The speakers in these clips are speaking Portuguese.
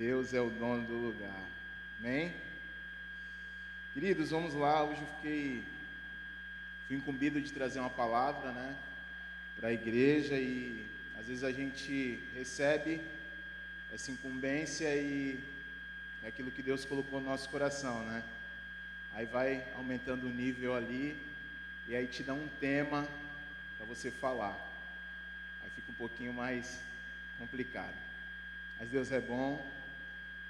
Deus é o dono do lugar. Amém? Queridos, vamos lá. Hoje fui incumbido de trazer uma palavra, para a igreja, e às vezes a gente recebe essa incumbência e é aquilo que Deus colocou no nosso coração, Aí vai aumentando o nível ali e aí te dá um tema para você falar. Aí fica um pouquinho mais complicado. Mas Deus é bom.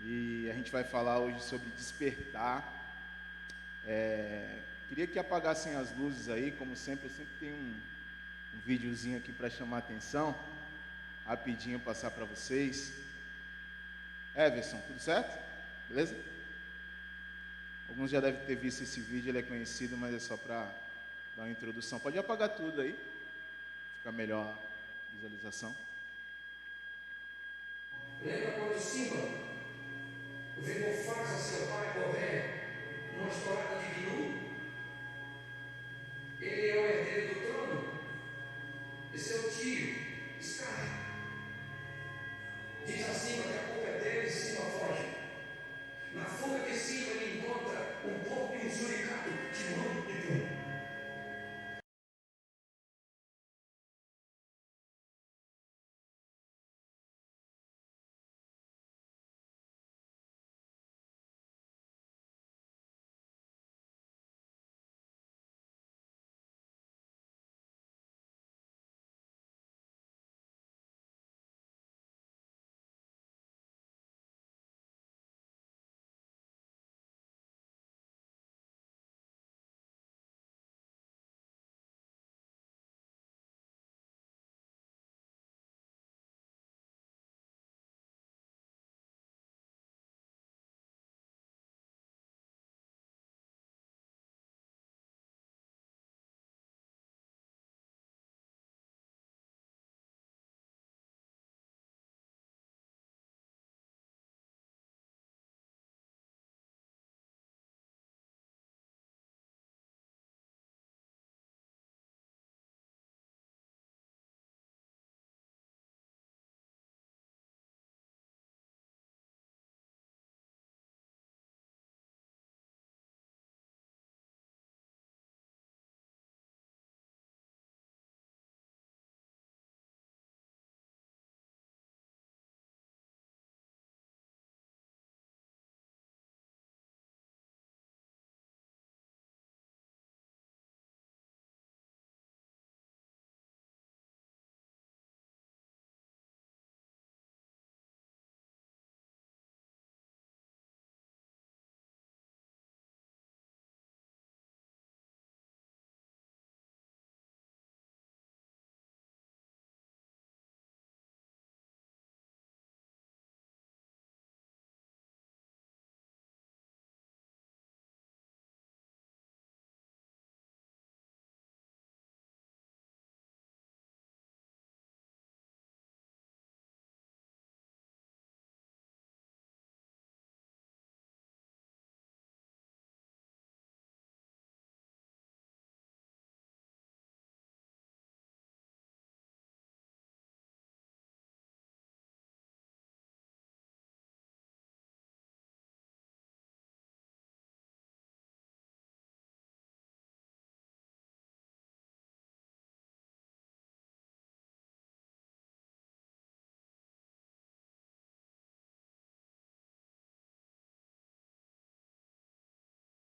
E a gente vai falar hoje sobre despertar. Queria que apagassem as luzes aí, como sempre. Eu sempre tenho um videozinho aqui para chamar a atenção. Rapidinho passar para vocês. Everson, tudo certo? Beleza? Alguns já devem ter visto esse vídeo, ele é conhecido, mas é só para dar uma introdução. Pode apagar tudo aí, fica melhor a visualização. Lembra quando Simba vê Mufasa, seu pai, correr numa estrada de Gnu? Ele é o herdeiro do trono de seu tio, Scar. Diz a Simba que a culpa é dele e Simba foge. Na fuga de Simba ele encontra um porco e um suricato, Timão e Pum.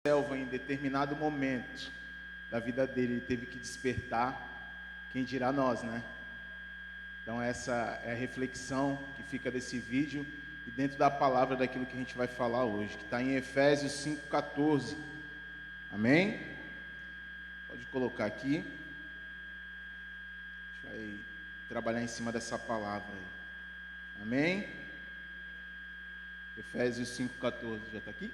Selva, em determinado momento da vida dele, ele teve que despertar, quem dirá nós, Então essa é a reflexão que fica desse vídeo e dentro da palavra daquilo que a gente vai falar hoje, que está em Efésios 5,14. Amém? Pode colocar aqui. A gente vai trabalhar em cima dessa palavra aí. Amém? Efésios 5,14, já está aqui?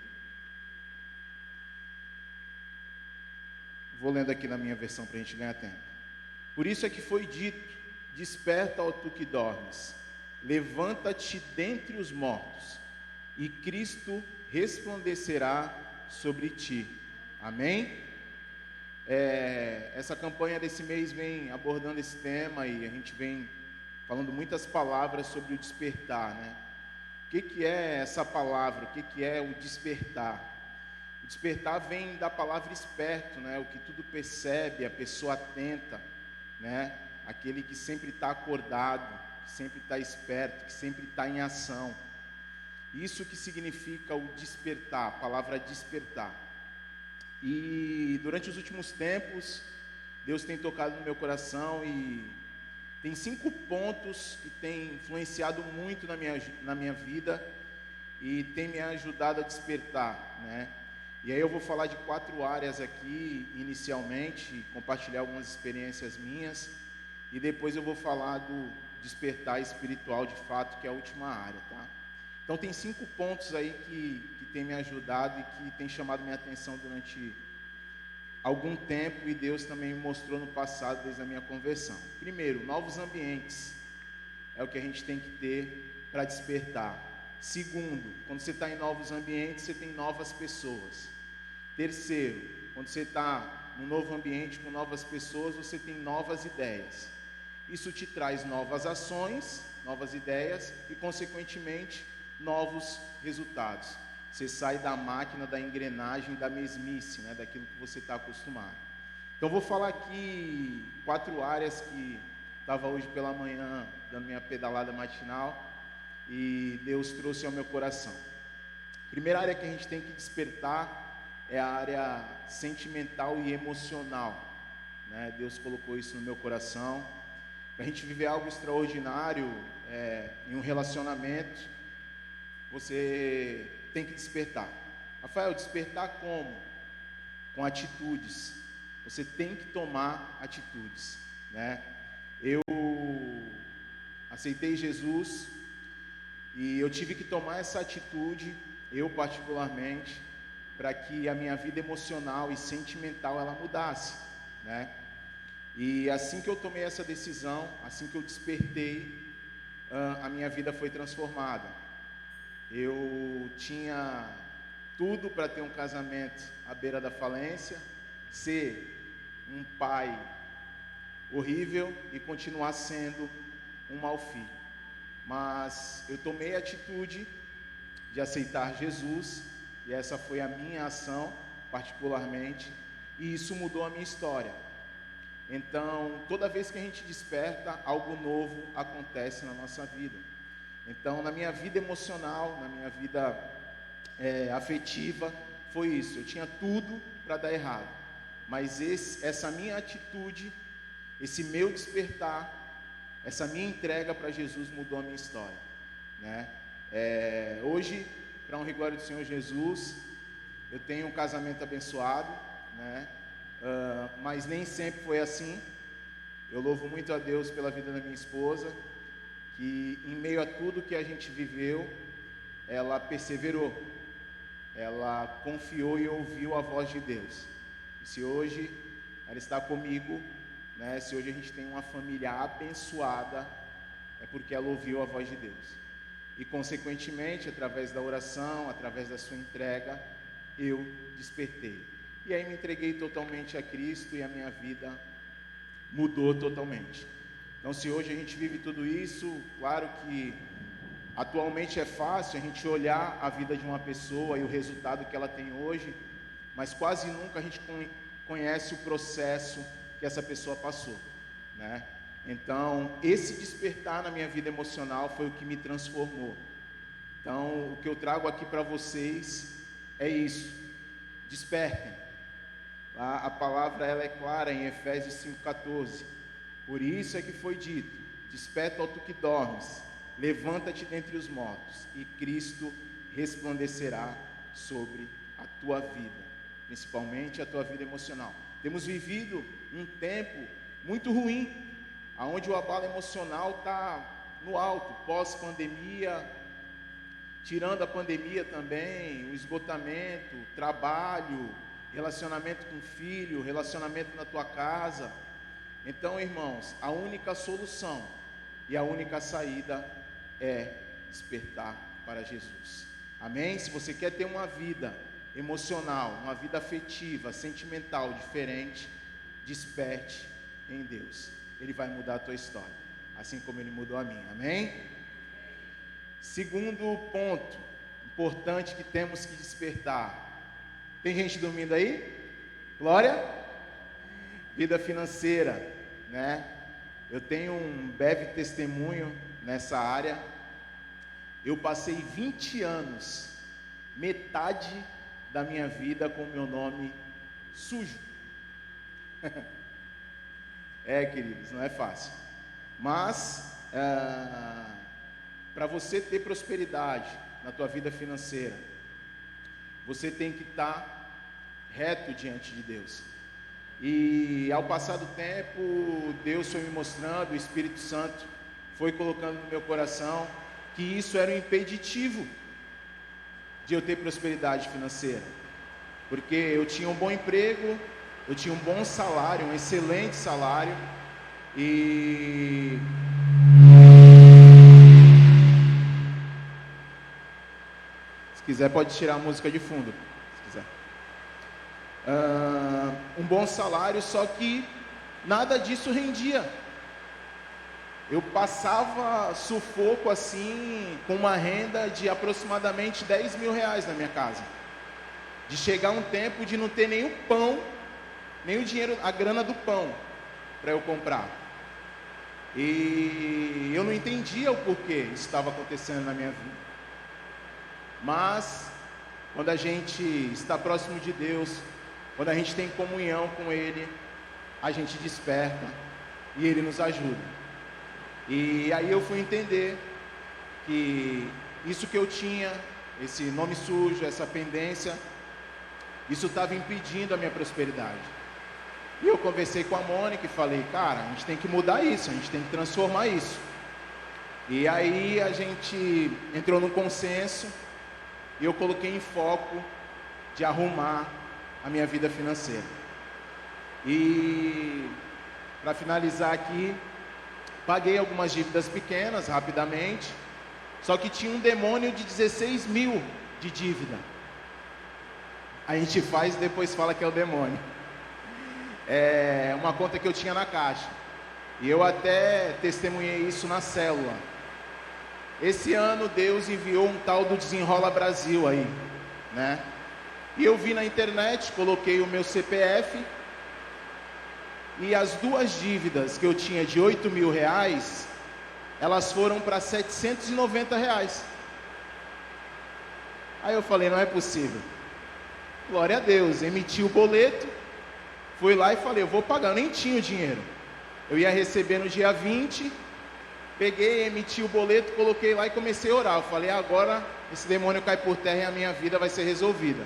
Vou lendo aqui na minha versão para a gente ganhar tempo. Por isso é que foi dito: desperta, ó tu que dormes, levanta-te dentre os mortos, e Cristo resplandecerá sobre ti. Amém? Essa campanha desse mês vem abordando esse tema e a gente vem falando muitas palavras sobre o despertar, O que é essa palavra? O que é o despertar? O despertar vem da palavra esperto, né? O que tudo percebe, a pessoa atenta, né? Aquele que sempre está acordado, que sempre está esperto, que sempre está em ação. Isso que significa o despertar, a palavra despertar. E durante os últimos tempos, Deus tem tocado no meu coração e tem 5 pontos que têm influenciado muito na minha vida e tem me ajudado a despertar, né? E aí eu vou falar de 4 áreas aqui, inicialmente, compartilhar algumas experiências minhas, e depois eu vou falar do despertar espiritual de fato, que é a última área, tá? Então tem 5 pontos aí que tem me ajudado e que tem chamado minha atenção durante algum tempo, e Deus também me mostrou no passado, desde a minha conversão. Primeiro, novos ambientes é o que a gente tem que ter para despertar. Segundo, quando você está em novos ambientes, você tem novas pessoas. Terceiro, quando você está num novo ambiente com novas pessoas, você tem novas ideias. Isso te traz novas ações, novas ideias e, consequentemente, novos resultados. Você sai da máquina, da engrenagem, da mesmice, né, daquilo que você está acostumado. Então, vou falar aqui 4 áreas que estava hoje pela manhã dando minha pedalada matinal e Deus trouxe ao meu coração. A primeira área que a gente tem que despertar é a área sentimental e emocional, né? Deus colocou isso no meu coração. Para a gente viver algo extraordinário em um relacionamento, você tem que despertar. Rafael, despertar como? Com atitudes. Você tem que tomar atitudes, né? Eu aceitei Jesus e eu tive que tomar essa atitude, eu particularmente, para que a minha vida emocional e sentimental ela mudasse, né? E assim que eu tomei essa decisão, assim que eu despertei, a minha vida foi transformada. Eu tinha tudo para ter um casamento à beira da falência, ser um pai horrível e continuar sendo um mau filho. Mas eu tomei a atitude de aceitar Jesus, e essa foi a minha ação, particularmente, e isso mudou a minha história. Então, toda vez que a gente desperta, algo novo acontece na nossa vida. Então, na minha vida emocional, na minha vida afetiva, foi isso. Eu tinha tudo para dar errado, mas essa minha atitude, esse meu despertar, essa minha entrega para Jesus mudou a minha história, né? Hoje, para honra e glória do Senhor Jesus, eu tenho um casamento abençoado, né? Mas nem sempre foi assim. Eu louvo muito a Deus pela vida da minha esposa, que em meio a tudo que a gente viveu, ela perseverou, ela confiou e ouviu a voz de Deus. E se hoje ela está comigo, né, se hoje a gente tem uma família abençoada, é porque ela ouviu a voz de Deus. E consequentemente, através da oração, através da sua entrega, eu despertei. E aí me entreguei totalmente a Cristo e a minha vida mudou totalmente. Então, se hoje a gente vive tudo isso, claro que atualmente é fácil a gente olhar a vida de uma pessoa e o resultado que ela tem hoje, mas quase nunca a gente conhece o processo que essa pessoa passou, né? Então, esse despertar na minha vida emocional foi o que me transformou. Então, o que eu trago aqui para vocês é isso: despertem. A palavra ela é clara em Efésios 5,14. Por isso é que foi dito: desperta, ó tu que dormes, levanta-te dentre os mortos, e Cristo resplandecerá sobre a tua vida, principalmente a tua vida emocional. Temos vivido um tempo muito ruim, onde o abalo emocional está no alto, pós-pandemia, tirando a pandemia também, o esgotamento, trabalho, relacionamento com o filho, relacionamento na tua casa. Então, irmãos, a única solução e a única saída é despertar para Jesus. Amém? Se você quer ter uma vida emocional, uma vida afetiva, sentimental diferente, desperte em Deus. Ele vai mudar a tua história, assim como Ele mudou a minha. Amém? Segundo ponto importante que temos que despertar. Tem gente dormindo aí? Glória? Vida financeira, né? Eu tenho um breve testemunho nessa área. Eu passei 20 anos, metade da minha vida com meu nome sujo. Queridos, não é fácil. Mas, para você ter prosperidade na tua vida financeira, você tem que estar reto diante de Deus. E ao passar do tempo, Deus foi me mostrando, o Espírito Santo foi colocando no meu coração que isso era um impeditivo de eu ter prosperidade financeira. Porque eu tinha um bom emprego, eu tinha um bom salário, um excelente salário, e se quiser pode tirar a música de fundo, se quiser. Um bom salário, só que nada disso rendia. Eu passava sufoco assim, com uma renda de aproximadamente 10 mil reais na minha casa. De chegar um tempo de não ter nem o pão, nem o dinheiro, a grana do pão para eu comprar. E eu não entendia o porquê isso estava acontecendo na minha vida. Mas quando a gente está próximo de Deus, quando a gente tem comunhão com Ele, a gente desperta e Ele nos ajuda. E aí eu fui entender que isso que eu tinha, esse nome sujo, essa pendência, isso estava impedindo a minha prosperidade. E eu conversei com a Mônica e falei, cara, a gente tem que mudar isso, a gente tem que transformar isso. E aí a gente entrou num consenso e eu coloquei em foco de arrumar a minha vida financeira. E para finalizar aqui, paguei algumas dívidas pequenas rapidamente, só que tinha um demônio de 16 mil de dívida. A gente faz e depois fala que é o demônio. É uma conta que eu tinha na Caixa. E eu até testemunhei isso na célula. Esse ano Deus enviou um tal do Desenrola Brasil aí, né? E eu vi na internet, coloquei o meu CPF, e as duas dívidas que eu tinha de 8 mil reais, elas foram para 790 reais. Aí eu falei, não é possível. Glória a Deus, emiti o boleto, fui lá e falei, eu vou pagar, eu nem tinha o dinheiro. Eu ia receber no dia 20, peguei, emiti o boleto, coloquei lá e comecei a orar. Eu falei, agora esse demônio cai por terra e a minha vida vai ser resolvida.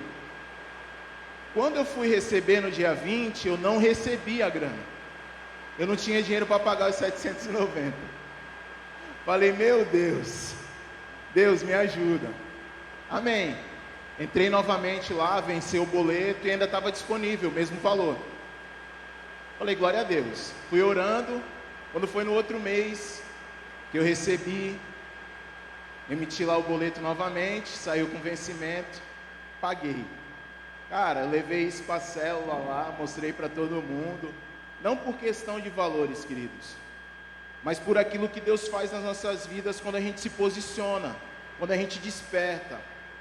Quando eu fui receber no dia 20, eu não recebi a grana. Eu não tinha dinheiro para pagar os 790. Falei, meu Deus, Deus me ajuda. Amém. Entrei novamente lá, venci o boleto e ainda estava disponível, o mesmo valor. Falei, glória a Deus. Fui orando, quando foi no outro mês que eu recebi, emiti lá o boleto novamente, saiu com vencimento, paguei. Cara, eu levei isso para a célula lá, mostrei para todo mundo, não por questão de valores, queridos, mas por aquilo que Deus faz nas nossas vidas quando a gente se posiciona, quando a gente desperta,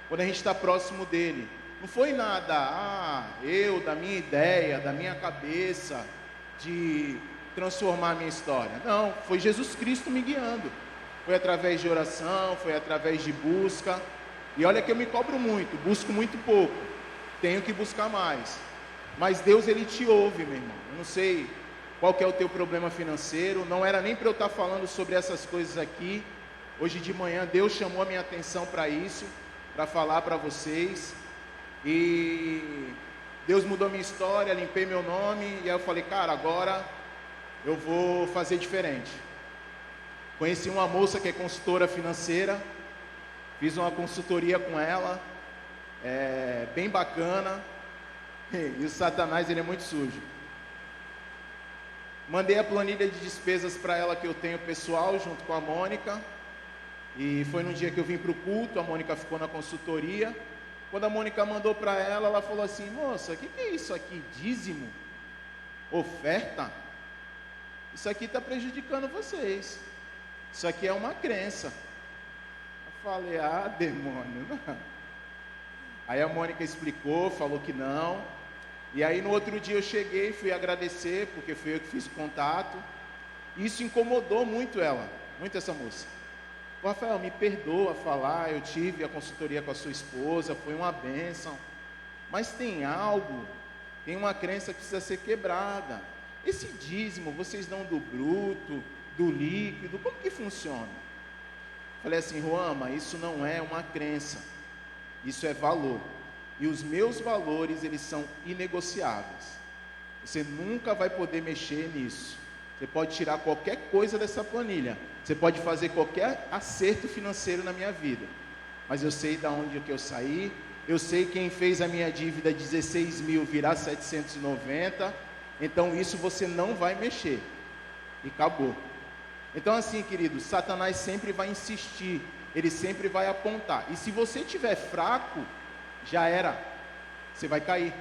quando a gente está próximo dele. Não foi nada, da minha ideia, da minha cabeça, de transformar a minha história. Não, foi Jesus Cristo me guiando. Foi através de oração, foi através de busca. E olha que eu me cobro muito, busco muito pouco. Tenho que buscar mais. Mas Deus, Ele te ouve, meu irmão. Eu não sei qual que é o teu problema financeiro. Não era nem para eu estar falando sobre essas coisas aqui. Hoje de manhã Deus chamou a minha atenção para isso, para falar para vocês. E Deus mudou minha história, limpei meu nome. E aí eu falei, cara, agora eu vou fazer diferente. Conheci uma moça que é consultora financeira. Fiz uma consultoria com ela. Bem bacana. E o Satanás, ele é muito sujo. Mandei a planilha de despesas para ela que eu tenho pessoal, junto com a Mônica. E foi num dia que eu vim para o culto, a Mônica ficou na consultoria. Quando a Mônica mandou para ela, ela falou assim, moça, o que é isso aqui? Dízimo? Oferta? Isso aqui está prejudicando vocês. Isso aqui é uma crença. Eu Falei, demônio, não. Aí a Mônica explicou, falou que não. E aí no outro dia eu cheguei e fui agradecer, porque fui eu que fiz o contato. E isso incomodou muito ela, muito essa moça. Rafael, me perdoa falar, eu tive a consultoria com a sua esposa, foi uma bênção. Mas tem algo, tem uma crença que precisa ser quebrada. Esse dízimo, vocês dão do bruto, do líquido, como que funciona? Falei assim, Ruama, isso não é uma crença, isso é valor. E os meus valores, eles são inegociáveis. Você nunca vai poder mexer nisso. Você pode tirar qualquer coisa dessa planilha. Você pode fazer qualquer acerto financeiro na minha vida. Mas eu sei de onde que eu saí. Eu sei quem fez a minha dívida 16 mil virar 790. Então isso você não vai mexer. E acabou. Então assim, queridos, Satanás sempre vai insistir. Ele sempre vai apontar. E se você estiver fraco, já era, você vai cair,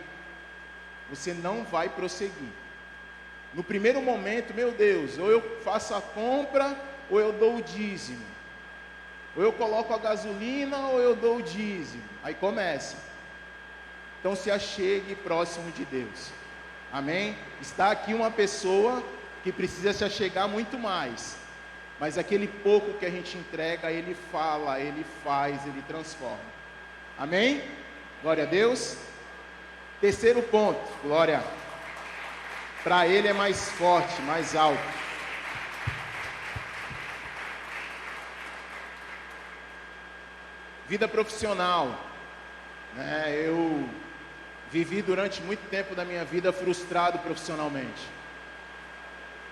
você não vai prosseguir. No primeiro momento, meu Deus, ou eu faço a compra, ou eu dou o dízimo, ou eu coloco a gasolina, ou eu dou o dízimo, aí começa. Então se achegue próximo de Deus, amém? Está aqui uma pessoa que precisa se achegar muito mais, mas aquele pouco que a gente entrega, ele fala, ele faz, ele transforma, amém? Glória a Deus. Terceiro ponto, glória. Para ele é mais forte, mais alto. Vida profissional. Eu vivi durante muito tempo da minha vida frustrado profissionalmente.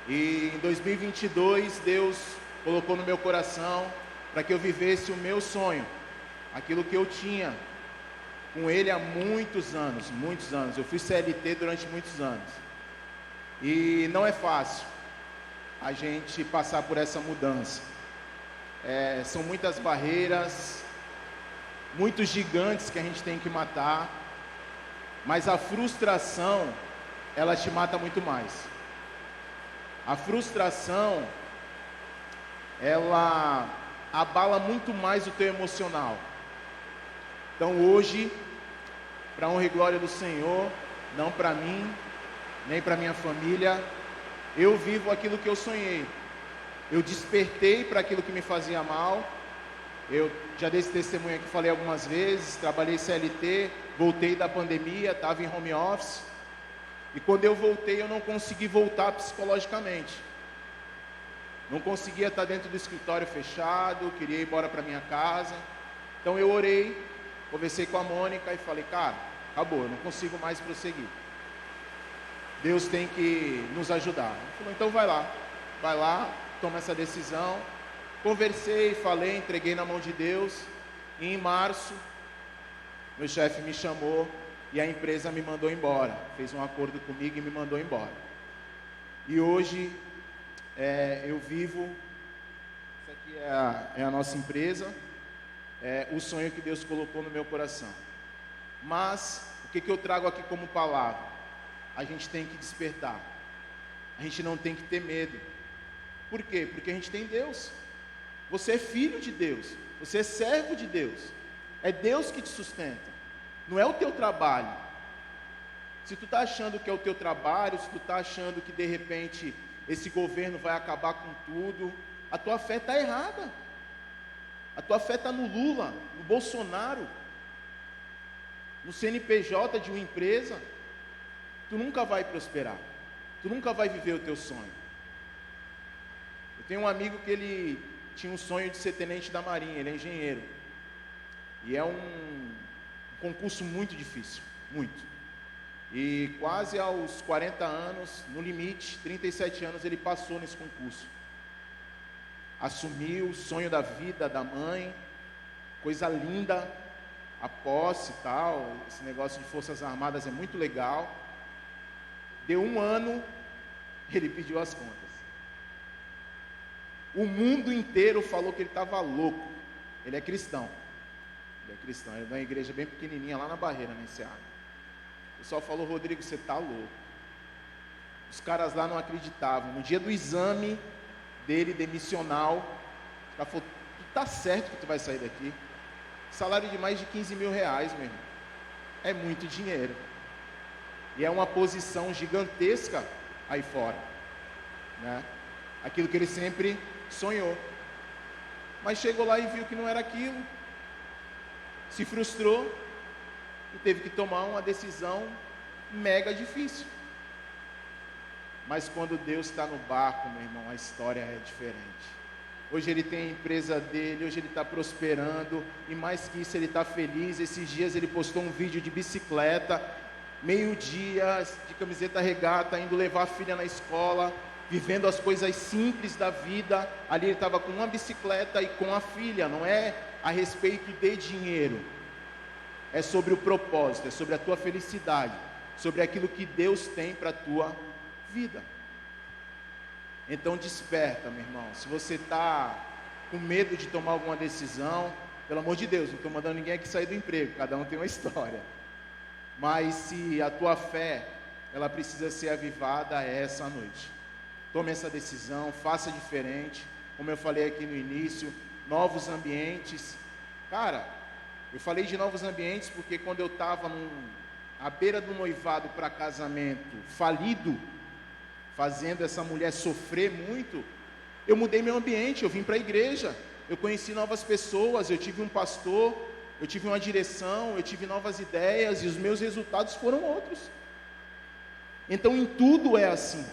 E em 2022, Deus colocou no meu coração para que eu vivesse o meu sonho, aquilo que eu tinha com Ele há muitos anos, muitos anos. Eu fui CLT durante muitos anos. E não é fácil a gente passar por essa mudança. São muitas barreiras, muitos gigantes que a gente tem que matar. Mas a frustração, ela te mata muito mais. A frustração, ela abala muito mais o teu emocional. Então hoje, para a honra e glória do Senhor, não para mim, nem para minha família, eu vivo aquilo que eu sonhei. Eu despertei para aquilo que me fazia mal. Eu já dei esse testemunho aqui, falei algumas vezes, trabalhei CLT, voltei da pandemia, estava em home office. E quando eu voltei, eu não consegui voltar psicologicamente. Não conseguia estar dentro do escritório fechado, queria ir embora para minha casa. Então eu orei, conversei com a Mônica e falei, cara, acabou, eu não consigo mais prosseguir. Deus tem que nos ajudar. Ele falou, então vai lá, toma essa decisão. Conversei, falei, entreguei na mão de Deus. E em março, meu chefe me chamou e a empresa me mandou embora. Fez um acordo comigo e me mandou embora. E hoje eu vivo, essa aqui é a nossa empresa, o sonho que Deus colocou no meu coração. Mas o que eu trago aqui como palavra? A gente tem que despertar. A gente não tem que ter medo. Por quê? Porque a gente tem Deus. Você é filho de Deus. Você é servo de Deus. É Deus que te sustenta. Não é o teu trabalho. Se tu está achando que é o teu trabalho, se tu está achando que de repente esse governo vai acabar com tudo, a tua fé está errada. A tua fé está no Lula, no Bolsonaro, no CNPJ de uma empresa. Tu nunca vai prosperar. Tu nunca vai viver o teu sonho. Eu tenho um amigo que ele tinha um sonho de ser tenente da Marinha, ele é engenheiro. E é um concurso muito difícil, muito. E quase aos 40 anos, no limite, 37 anos, ele passou nesse concurso. Assumiu o sonho da vida da mãe, coisa linda, a posse e tal, esse negócio de Forças Armadas é muito legal. Deu um ano, ele pediu as contas. O mundo inteiro falou que ele estava louco. Ele é cristão. Ele é cristão, ele é de uma igreja bem pequenininha lá na Barreira, na Enseada. O pessoal falou, Rodrigo, você está louco. Os caras lá não acreditavam. No dia do exame dele, demissional, o cara falou, tu tá certo que tu vai sair daqui. Salário de mais de 15 mil reais, meu irmão. É muito dinheiro. E é uma posição gigantesca aí fora, né? Aquilo que ele sempre sonhou. Mas chegou lá e viu que não era aquilo. Se frustrou e teve que tomar uma decisão mega difícil. Mas quando Deus está no barco, meu irmão, a história é diferente. Hoje ele tem a empresa dele, hoje ele está prosperando, e mais que isso, ele está feliz. Esses dias ele postou um vídeo de bicicleta, meio-dia, de camiseta regata, indo levar a filha na escola, vivendo as coisas simples da vida. Ali ele estava com uma bicicleta e com a filha. Não é a respeito de dinheiro, é sobre o propósito, é sobre a tua felicidade, sobre aquilo que Deus tem para a tua vida. Então desperta, meu irmão. Se você está com medo de tomar alguma decisão, pelo amor de Deus, não estou mandando ninguém aqui sair do emprego, cada um tem uma história. Mas se a tua fé, ela precisa ser avivada, é essa noite. Tome essa decisão, faça diferente. Como eu falei aqui no início, novos ambientes. Cara, eu falei de novos ambientes porque quando eu estava à beira do noivado para casamento falido, fazendo essa mulher sofrer muito, eu mudei meu ambiente, eu vim para a igreja, eu conheci novas pessoas, eu tive um pastor, eu tive uma direção, eu tive novas ideias, e os meus resultados foram outros. Então em tudo é assim.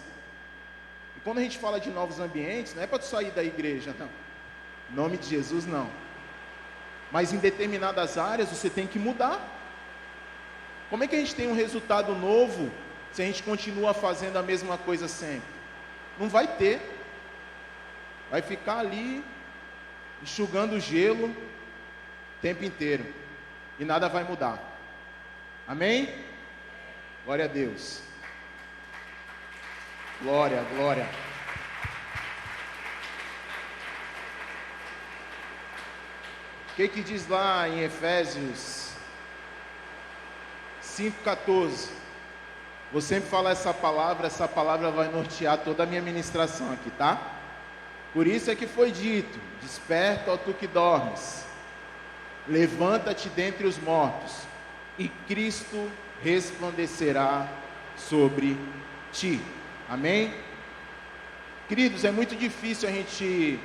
E quando a gente fala de novos ambientes, não é para tu sair da igreja, não. Em nome de Jesus, não. Mas em determinadas áreas você tem que mudar. Como é que a gente tem um resultado novo se a gente continua fazendo a mesma coisa sempre? Não vai ter. Vai ficar ali enxugando o gelo o tempo inteiro e nada vai mudar. Amém? Glória a Deus. Glória, glória. O que diz lá em Efésios 5,14? Vou sempre falar essa palavra vai nortear toda a minha ministração aqui, tá? Por isso é que foi dito: desperta, ó tu que dormes, levanta-te dentre os mortos, e Cristo resplandecerá sobre ti. Amém? Queridos, é muito difícil a gente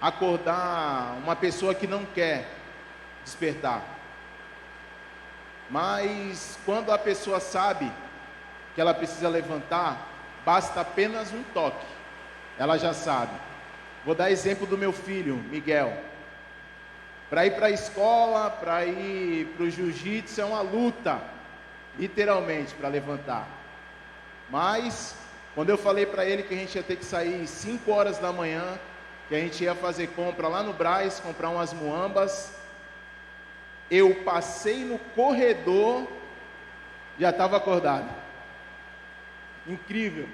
acordar uma pessoa que não quer despertar. Mas quando a pessoa sabe que ela precisa levantar, basta apenas um toque, ela já sabe. Vou dar exemplo do meu filho, Miguel. Para ir para a escola, para ir para o jiu-jitsu, é uma luta, literalmente, para levantar. Mas, quando eu falei para ele que a gente ia ter que sair 5 horas da manhã, que a gente ia fazer compra lá no Brás, comprar umas muambas, eu passei no corredor, já estava acordado. Incrível.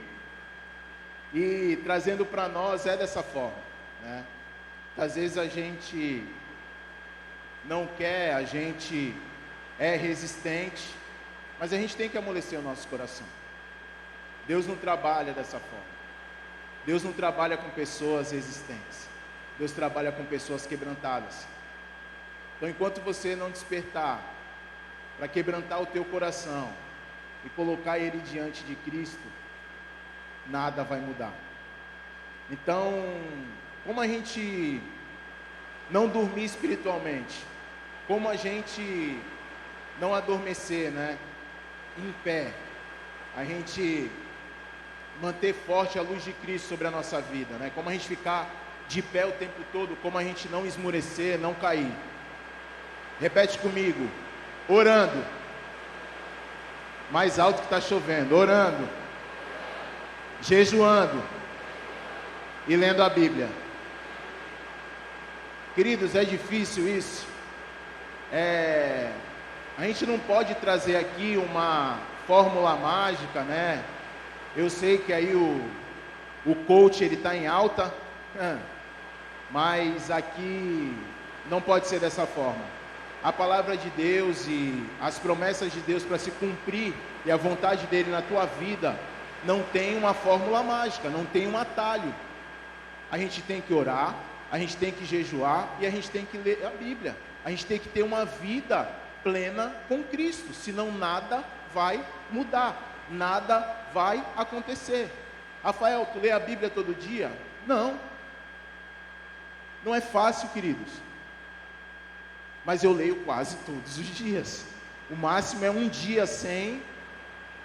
E trazendo para nós é dessa forma, né? Às vezes a gente não quer, a gente é resistente, mas a gente tem que amolecer o nosso coração. Deus não trabalha dessa forma. Deus não trabalha com pessoas resistentes. Deus trabalha com pessoas quebrantadas. Então, enquanto você não despertar para quebrantar o teu coração e colocar ele diante de Cristo, nada vai mudar. Então, como a gente não dormir espiritualmente, como a gente não adormecer, né, em pé, a gente manter forte a luz de Cristo sobre a nossa vida, né? Como a gente ficar de pé o tempo todo, como a gente não esmorecer, não cair. Repete comigo: orando, mais alto que está chovendo, orando, jejuando e lendo a Bíblia. Queridos, é difícil isso. A gente não pode trazer aqui uma fórmula mágica, né? Eu sei que aí o coach ele está em alta, mas aqui não pode ser dessa forma. A palavra de Deus e as promessas de Deus para se cumprir e a vontade dele na tua vida não tem uma fórmula mágica, não tem um atalho. A gente tem que orar, a gente tem que jejuar e a gente tem que ler a Bíblia. A gente tem que ter uma vida plena com Cristo, senão nada vai mudar, nada vai acontecer. Rafael, tu lê a Bíblia todo dia? Não. Não é fácil, queridos. Mas eu leio quase todos os dias. O máximo é um dia sem,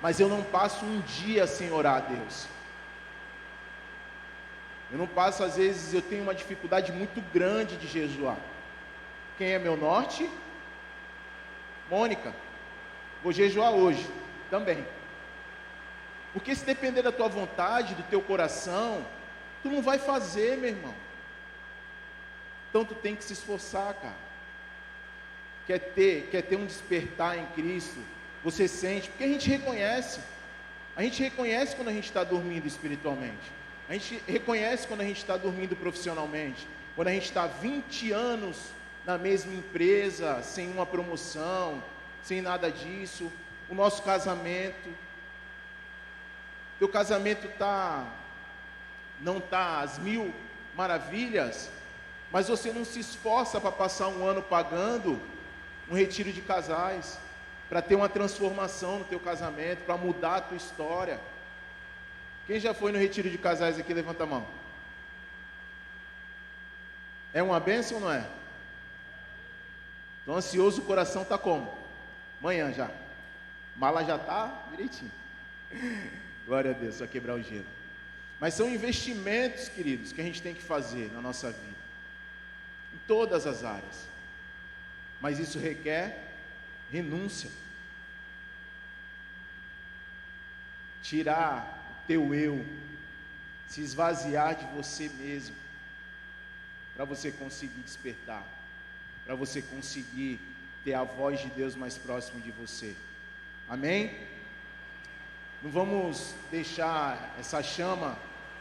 mas eu não passo um dia sem orar a Deus. Eu não passo, às vezes, eu tenho uma dificuldade muito grande de jejuar. Quem é meu norte? Mônica. Vou jejuar hoje também. Porque se depender da tua vontade, do teu coração, tu não vai fazer, meu irmão. Então tu tem que se esforçar, cara. Quer ter um despertar em Cristo? Você sente, porque a gente reconhece quando a gente está dormindo espiritualmente. A gente reconhece quando a gente está dormindo profissionalmente. Quando a gente está 20 anos na mesma empresa, sem uma promoção, sem nada disso. O nosso casamento. Teu casamento não está às mil maravilhas, mas você não se esforça para passar um ano pagando um retiro de casais, para ter uma transformação no teu casamento, para mudar a tua história. Quem já foi no retiro de casais aqui, levanta a mão. É uma bênção ou não é? Estou ansioso, o coração está como? Amanhã já. Mala já está direitinho. Glória a Deus, só quebrar o gelo. Mas são investimentos, queridos, que a gente tem que fazer na nossa vida, em todas as áreas. Mas isso requer renúncia. Tirar o teu eu, se esvaziar de você mesmo, para você conseguir despertar, para você conseguir ter a voz de Deus mais próximo de você. Amém? Não vamos deixar essa chama,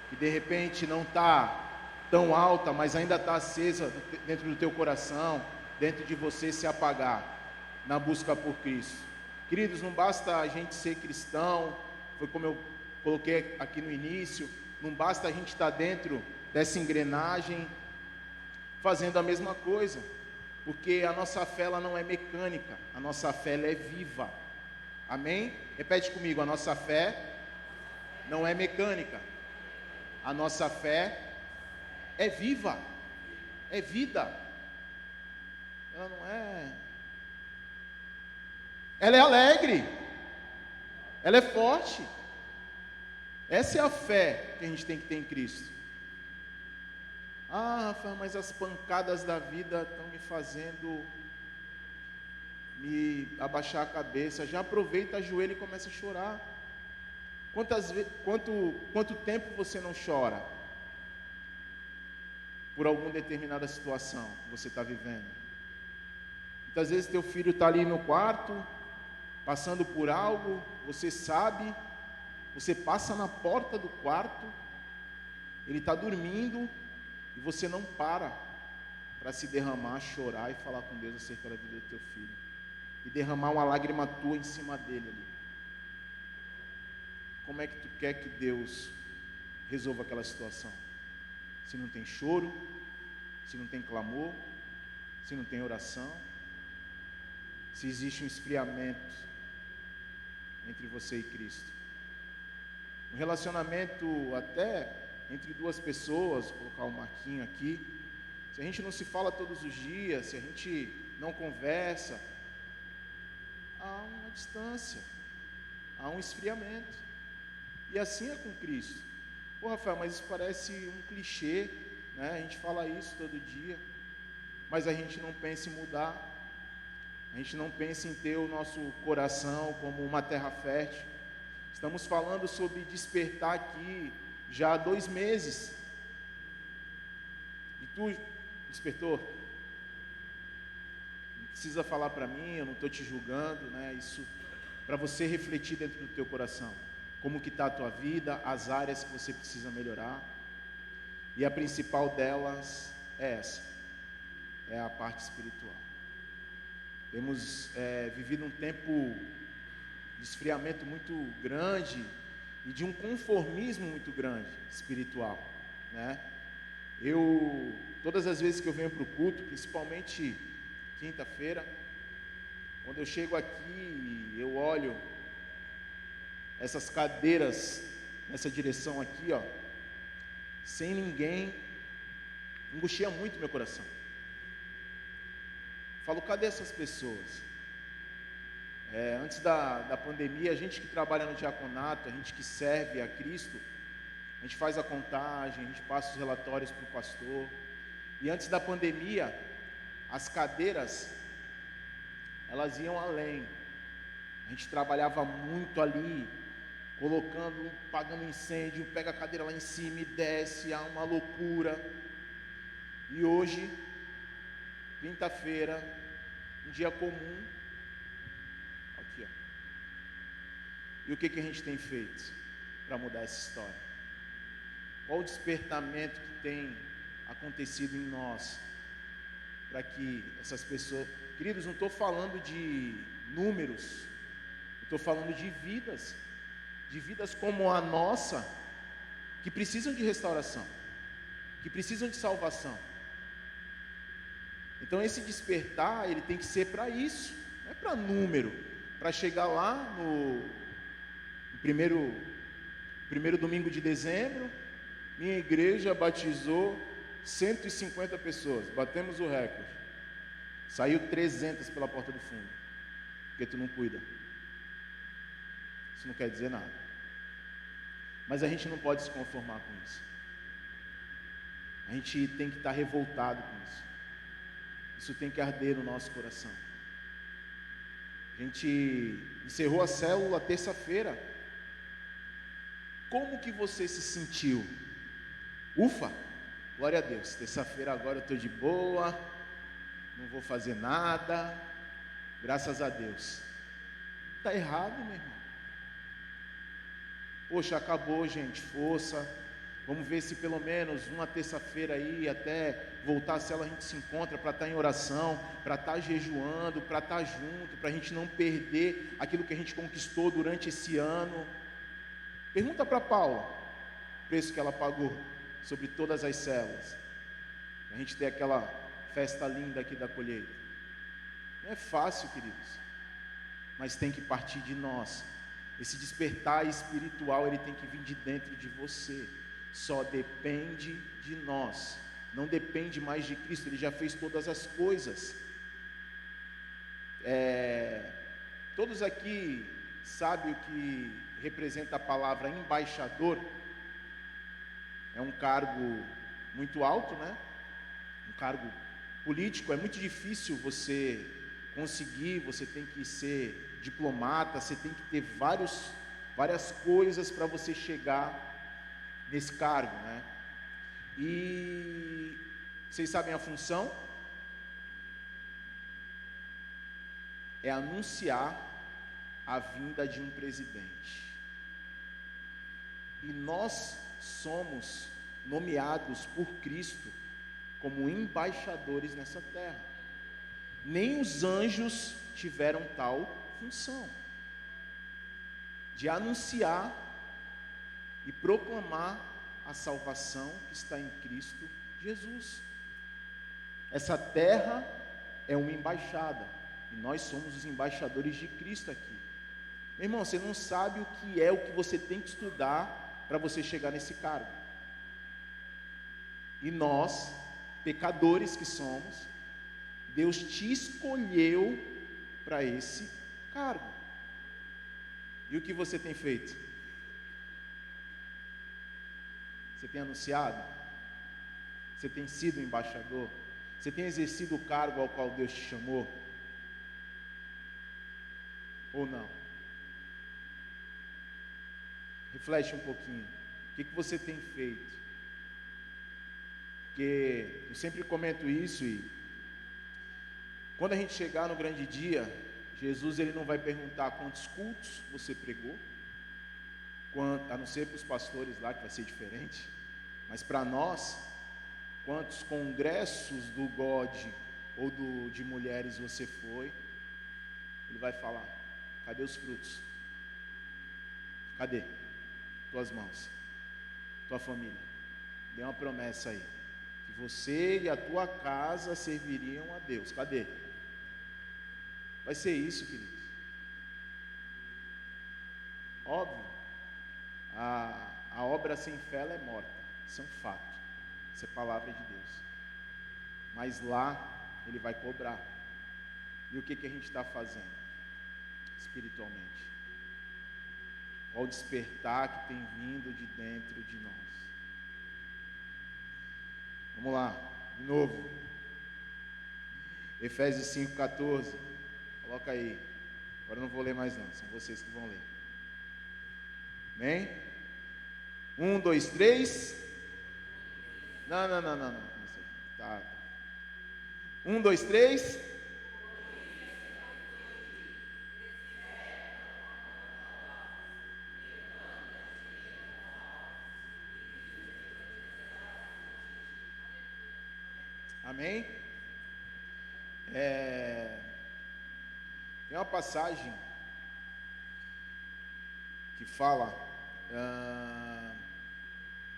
que de repente não está tão alta, mas ainda está acesa dentro do teu coração, dentro de você, se apagar na busca por Cristo. Queridos, não basta a gente ser cristão, foi como eu coloquei aqui no início, não basta a gente estar dentro dessa engrenagem, fazendo a mesma coisa, porque a nossa fé ela não é mecânica, a nossa fé ela é viva. Amém? Repete comigo, a nossa fé não é mecânica, a nossa fé é viva, é vida. Ela não é. Ela é alegre, ela é forte. Essa é a fé que a gente tem que ter em Cristo. Ah, Rafael, mas as pancadas da vida estão me fazendo me abaixar a cabeça. Já aproveita, ajoelha e começa a chorar. Quanto tempo você não chora por alguma determinada situação que você está vivendo? Muitas vezes teu filho está ali no quarto, passando por algo, você sabe, você passa na porta do quarto, ele está dormindo, e você não para se derramar, chorar e falar com Deus acerca da vida do teu filho, e derramar uma lágrima tua em cima dele ali. Como é que tu quer que Deus resolva aquela situação? Se não tem choro, se não tem clamor, se não tem oração, se existe um esfriamento entre você e Cristo. Um relacionamento até entre duas pessoas, vou colocar um marquinho aqui, se a gente não se fala todos os dias, se a gente não conversa, há uma distância, há um esfriamento. E assim é com Cristo. Pô, Rafael, mas isso parece um clichê, né? A gente fala isso todo dia, mas a gente não pensa em mudar. A gente não pensa em ter o nosso coração como uma terra fértil. Estamos falando sobre despertar aqui já há 2 meses. E tu despertou? Não precisa falar para mim, eu não estou te julgando, né? Isso para você refletir dentro do teu coração. Como que está a tua vida, as áreas que você precisa melhorar. E a principal delas é essa, é a parte espiritual. Temos vivido um tempo de esfriamento muito grande e de um conformismo muito grande espiritual, né? Todas as vezes que eu venho para o culto, principalmente quinta-feira, quando eu chego aqui, eu olho essas cadeiras nessa direção aqui, ó, sem ninguém, angustia muito meu coração. Falo, cadê essas pessoas? Antes da pandemia, a gente que trabalha no diaconato, a gente que serve a Cristo, a gente faz a contagem, a gente passa os relatórios para o pastor. E antes da pandemia, as cadeiras, elas iam além. A gente trabalhava muito ali, pagando incêndio, pega a cadeira lá em cima e desce, há uma loucura. E hoje, quinta-feira, um dia comum, aqui ó. E o que a gente tem feito para mudar essa história? Qual o despertamento que tem acontecido em nós para que essas pessoas... Queridos, não estou falando de números, estou falando de vidas como a nossa, que precisam de restauração, que precisam de salvação. Então esse despertar, ele tem que ser para isso, não é para número, para chegar lá no primeiro domingo de dezembro, minha igreja batizou 150 pessoas, batemos o recorde, saiu 300 pela porta do fundo, porque tu não cuida. Isso não quer dizer nada, mas a gente não pode se conformar com isso, a gente tem que estar revoltado com isso. Isso tem que arder no nosso coração. A gente encerrou a célula terça-feira. Como que você se sentiu? Ufa, glória a Deus, terça-feira agora eu estou de boa, não vou fazer nada, graças a Deus. Está errado, meu irmão. Poxa, acabou, gente, força. Vamos ver se pelo menos uma terça-feira aí, até voltar a célula, a gente se encontra para estar em oração, para estar jejuando, para estar junto, para a gente não perder aquilo que a gente conquistou durante esse ano. Pergunta para Paula o preço que ela pagou sobre todas as células, a gente ter aquela festa linda aqui da colheita. Não é fácil, queridos, mas tem que partir de nós. Esse despertar espiritual, ele tem que vir de dentro de você. Só depende de nós, não depende mais de Cristo, Ele já fez todas as coisas. Todos aqui sabem o que representa a palavra embaixador? É um cargo muito alto, né? Um cargo político, é muito difícil você conseguir, você tem que ser diplomata, você tem que ter várias coisas para você chegar nesse cargo, né? E vocês sabem a função? É anunciar a vinda de um presidente. E nós somos nomeados por Cristo como embaixadores nessa terra. Nem os anjos tiveram tal função de anunciar e proclamar a salvação que está em Cristo Jesus. Essa terra é uma embaixada, e nós somos os embaixadores de Cristo aqui. Meu irmão, você não sabe o que você tem que estudar para você chegar nesse cargo. E nós, pecadores que somos, Deus te escolheu para esse cargo. E o que você tem feito? Você tem anunciado? Você tem sido embaixador? Você tem exercido o cargo ao qual Deus te chamou? Ou não? Reflete um pouquinho. O que você tem feito? Porque eu sempre comento isso, e quando a gente chegar no grande dia, Jesus ele não vai perguntar quantos cultos você pregou, a não ser para os pastores lá, que vai ser diferente, mas para nós, quantos congressos do God ou de mulheres você foi. Ele vai falar: cadê os frutos? Cadê tuas mãos, tua família? Dê uma promessa aí. você e a tua casa serviriam a Deus. Cadê? Vai ser isso, queridos. Óbvio, a obra sem fé ela é morta. Isso é um fato. Isso é palavra de Deus. Mas lá Ele vai cobrar. E o que a gente está fazendo espiritualmente? Qual o despertar que tem vindo de dentro de nós? Vamos lá, de novo. Efésios 5,14. Coloca aí. Agora eu não vou ler mais não, são vocês que vão ler. Amém? 1, 2, 3. Não. Tá. 1, 2, 3. Amém? Tem uma passagem que fala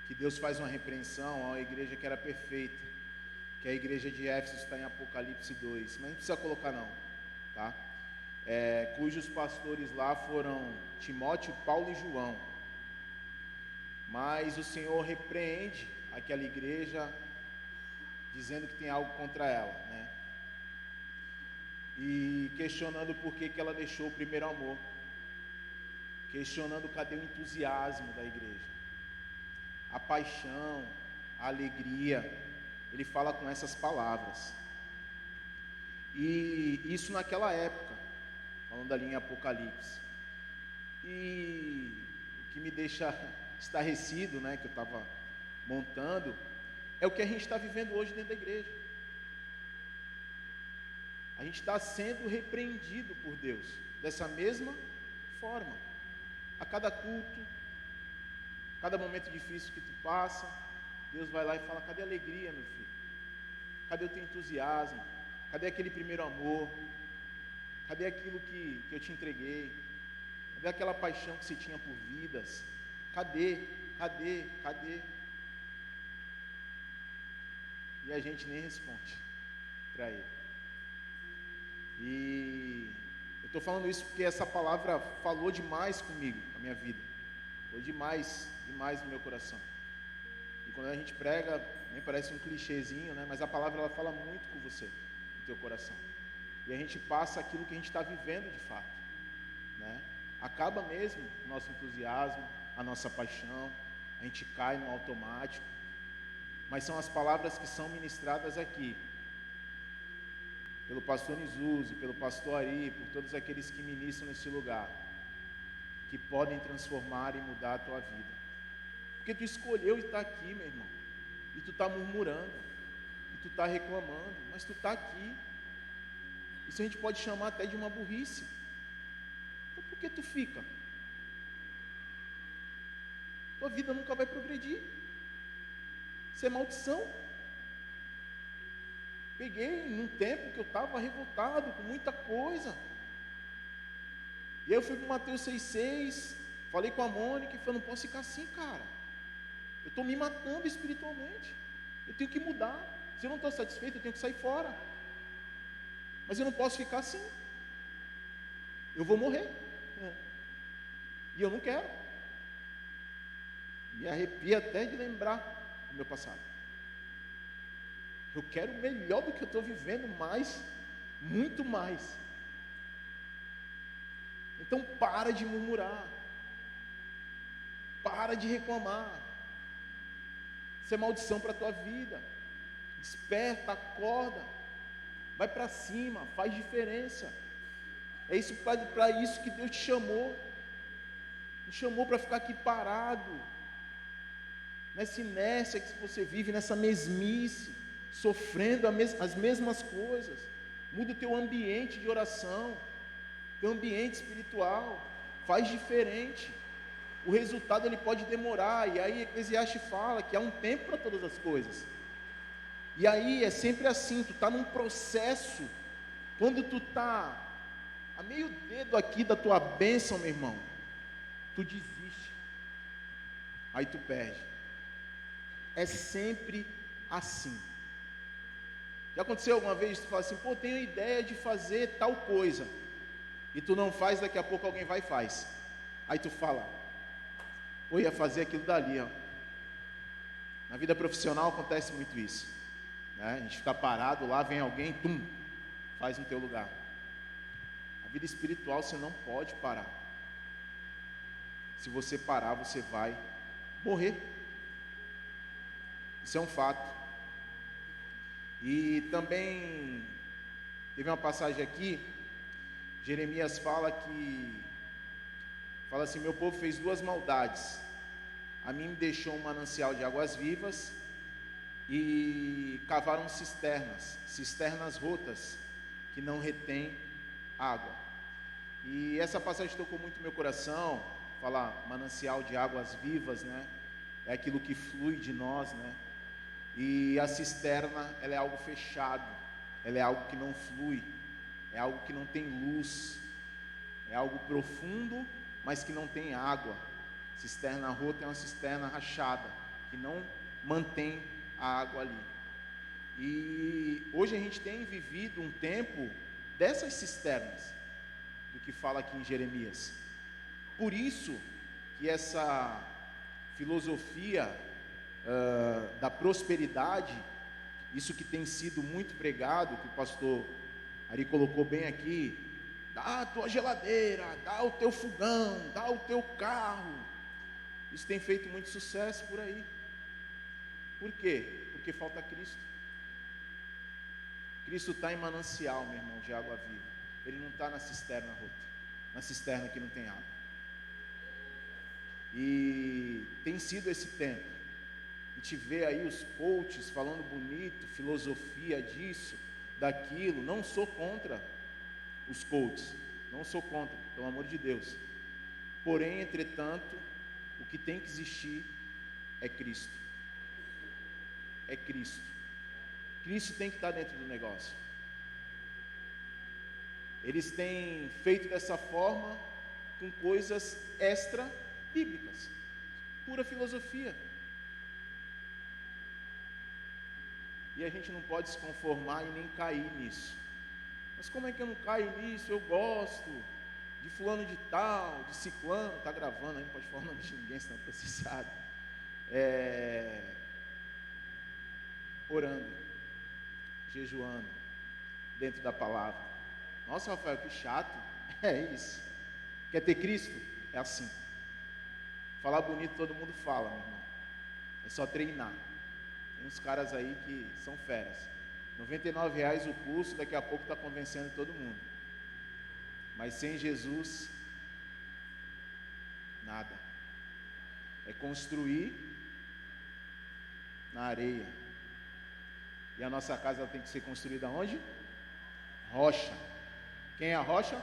que Deus faz uma repreensão a uma igreja que era perfeita, que a igreja de Éfeso está em Apocalipse 2, mas não precisa colocar não, tá? Cujos pastores lá foram Timóteo, Paulo e João, mas o Senhor repreende aquela igreja, dizendo que tem algo contra ela, né? E questionando por que ela deixou o primeiro amor, questionando cadê o entusiasmo da igreja, a paixão, a alegria. Ele fala com essas palavras, e isso naquela época, falando ali em Apocalipse. E o que me deixa estarrecido, né, que eu estava montando, é o que a gente está vivendo hoje dentro da igreja. A gente está sendo repreendido por Deus, dessa mesma forma. A cada culto, cada momento difícil que tu passa, Deus vai lá e fala: cadê a alegria, meu filho? Cadê o teu entusiasmo? Cadê aquele primeiro amor? Cadê aquilo que eu te entreguei? Cadê aquela paixão que você tinha por vidas? Cadê? E a gente nem responde para Ele. E eu estou falando isso porque essa palavra falou demais comigo, com a minha vida. Falou demais no meu coração. E quando a gente prega, nem parece um clichêzinho, né? Mas a palavra ela fala muito com você, no teu coração. E a gente passa aquilo que a gente está vivendo de fato, né? Acaba mesmo o nosso entusiasmo, a nossa paixão, a gente cai no automático. Mas são as palavras que são ministradas aqui, pelo pastor Nizuzi, pelo pastor Ari, por todos aqueles que ministram nesse lugar, que podem transformar e mudar a tua vida. Porque tu escolheu estar aqui, meu irmão, e tu está murmurando, e tu está reclamando, mas tu está aqui. Isso a gente pode chamar até de uma burrice. Então por que tu fica? Tua vida nunca vai progredir. Isso é maldição. Peguei num tempo que eu estava revoltado com muita coisa. E aí eu fui para o Mateus 6,6, falei com a Mônica e falei: não posso ficar assim, cara. Eu estou me matando espiritualmente. Eu tenho que mudar. Se eu não estou satisfeito, eu tenho que sair fora. Mas eu não posso ficar assim. Eu vou morrer. E eu não quero. Me arrepio até de lembrar do meu passado. Eu quero melhor do que eu estou vivendo, mais, muito mais. Então para de murmurar. Para de reclamar. Isso é maldição para a tua vida. Desperta, acorda. Vai para cima, faz diferença. É isso para isso que Deus te chamou. Te chamou para ficar aqui parado, nessa inércia que você vive, nessa mesmice, sofrendo as mesmas coisas. Muda o teu ambiente de oração, teu ambiente espiritual, faz diferente. O resultado ele pode demorar, e aí Eclesiastes fala que há um tempo para todas as coisas. E aí é sempre assim, tu está num processo, quando tu está a meio dedo aqui da tua bênção, meu irmão, tu desiste, aí tu perde. É sempre assim. Já aconteceu alguma vez, tu fala assim, pô, tenho ideia de fazer tal coisa, e tu não faz, daqui a pouco alguém vai e faz, aí tu fala, pô, ia fazer aquilo dali, ó. Na vida profissional acontece muito isso, né? A gente fica parado lá, vem alguém, tum, faz no teu lugar. A vida espiritual você não pode parar. Se você parar, você vai morrer. Isso é um fato. E também teve uma passagem aqui, Jeremias fala assim, meu povo fez duas maldades. A mim me deixou um manancial de águas vivas e cavaram cisternas rotas que não retêm água. E essa passagem tocou muito meu coração. Falar manancial de águas vivas, né? É aquilo que flui de nós, né? E a cisterna, ela é algo fechado, ela é algo que não flui, é algo que não tem luz, é algo profundo, mas que não tem água. Cisterna rota é uma cisterna rachada, que não mantém a água ali. E hoje a gente tem vivido um tempo dessas cisternas, do que fala aqui em Jeremias. Por isso que essa filosofia da prosperidade, isso que tem sido muito pregado, que o pastor Ari colocou bem aqui, dá a tua geladeira, dá o teu fogão, dá o teu carro, isso tem feito muito sucesso por aí. Por quê? Porque falta Cristo. Cristo está em manancial, meu irmão, de água viva. Ele não está na cisterna rota, na cisterna que não tem água. E tem sido esse tempo. A gente vê aí os coaches falando bonito, filosofia disso, daquilo. Não sou contra os coaches, não sou contra, pelo amor de Deus. Porém, entretanto, o que tem que existir é Cristo. É Cristo. Cristo tem que estar dentro do negócio. Eles têm feito dessa forma com coisas extra bíblicas, pura filosofia. E a gente não pode se conformar e nem cair nisso. Mas como é que eu não caio nisso? Eu gosto de fulano de tal, de ciclano, está gravando aí, não pode falar o nome de ninguém, senão é processado. Orando, jejuando, dentro da palavra. Nossa, Rafael, que chato. É isso. Quer ter Cristo? É assim. Falar bonito todo mundo fala, meu irmão. É só treinar. Tem uns caras aí que são feras. R$99 o curso, daqui a pouco está convencendo todo mundo. Mas sem Jesus, nada. É construir na areia. E a nossa casa ela tem que ser construída onde? Rocha. Quem é a rocha?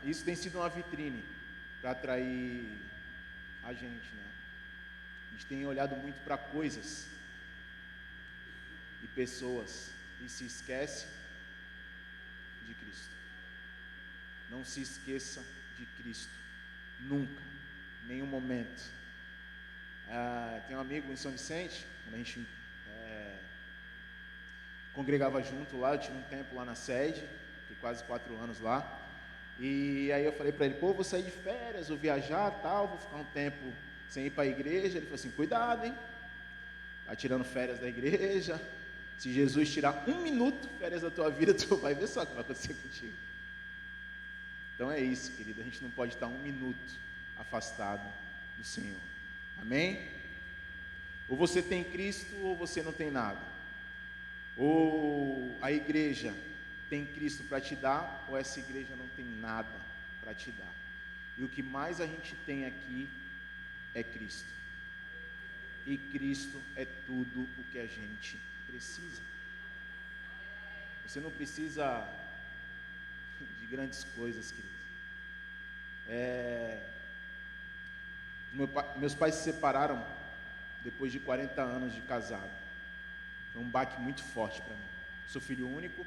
Isso tem sido uma vitrine para atrair a gente, né? A gente tem olhado muito para coisas e pessoas e se esquece de Cristo. Não se esqueça de Cristo, nunca, em nenhum momento. Tem um amigo em São Vicente, quando a gente congregava junto lá, eu tive um tempo lá na sede, fiquei quase 4 anos lá, e aí eu falei para ele, pô, vou sair de férias, vou viajar, tal, vou ficar um tempo sem ir para a igreja. Ele falou assim, cuidado, hein, tá tirando férias da igreja, se Jesus tirar 1 minuto férias da tua vida, tu vai ver só o que vai acontecer contigo. Então é isso, querido, a gente não pode estar 1 minuto afastado do Senhor, amém? Ou você tem Cristo ou você não tem nada. Ou a igreja tem Cristo para te dar, ou essa igreja não tem nada para te dar. E o que mais a gente tem aqui é Cristo. E Cristo é tudo o que a gente precisa. Você não precisa de grandes coisas, queridos. Meus pais se separaram depois de 40 anos de casado. Foi um baque muito forte para mim. Sou filho único.